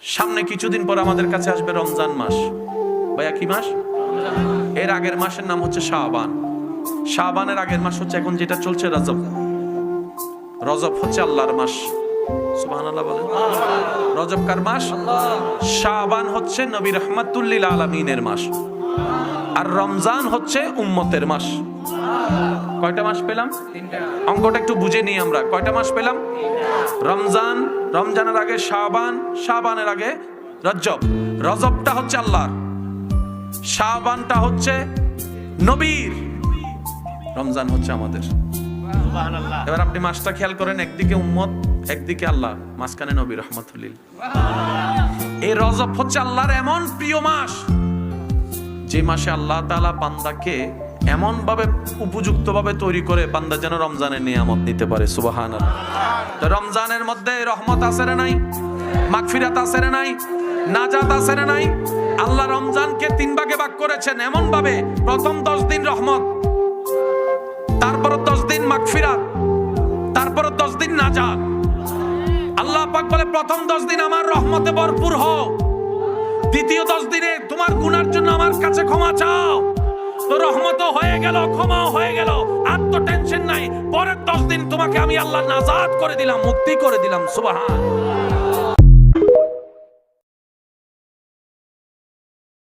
সামনে কিছুদিন পর আমাদের কাছে আসবে রমজান মাস। ভাইয়া কি মাস? এর আগের মাসের নাম হচ্ছে শাবান। শাবানের আগের মাস হচ্ছে এখন যেটা চলছে রজব। রজব হচ্ছে আল্লাহর মাস। সুবহানাল্লাহ বলেন। রজব কার মাস? শাবান হচ্ছে নবী রাহমাতুল লিল আলামিনের মাস। আর রমজান হচ্ছে উম্মতের মাস। কয়টা মাস পেলাম? অঙ্কটা একটু বুঝে নিই আমরা। কয়টা মাস পেলাম? রমজান, রমজানের আগে শাবান, শাবানের আগে রজব। রজবটা হচ্ছে আল্লাহর, শাবানটা হচ্ছে নবীর, রমজান হচ্ছে আমাদের। এবার আপনি মাসটা খেয়াল করেন, একদিকে উম্মত, একদিকে আল্লাহ, মাঝখানে নবী রহমতুল্লিল। এই রজব হচ্ছে আল্লাহর এমন প্রিয় মাস, যে মাসে আল্লাহ তাআলা বান্দাকে এমন ভাবে উপযুক্ত ভাবে তৈরি করে বান্দা যেন রমজানের নিয়ামত নিতে পারে। সুবহানাল্লাহ। তো রমজানের মধ্যে রহমত আছে না নাই? মাগফিরাত আছে না নাই? নাজাত আছে না নাই? আল্লাহ রমজানকে 3 ভাগে ভাগ করেছেন এমন ভাবে, প্রথম 10 দিন রহমত, তারপর 10 দিন মাগফিরাত, তারপর 10 দিন নাজাত। আল্লাহ পাক বলে প্রথম 10 দিন আমার রহমতে ভরপুর হও, দ্বিতীয় 10 দিনে তোমার গুনার জন্য আমার কাছে ক্ষমা চাও, তো রহমতও হয়ে গেল, ক্ষমাও হয়ে গেল, আর তো টেনশন নাই। পরের 10 দিন তোমাকে আমি আল্লাহ নাজাত করে দিলাম, মুক্তি করে দিলাম। সুবহান।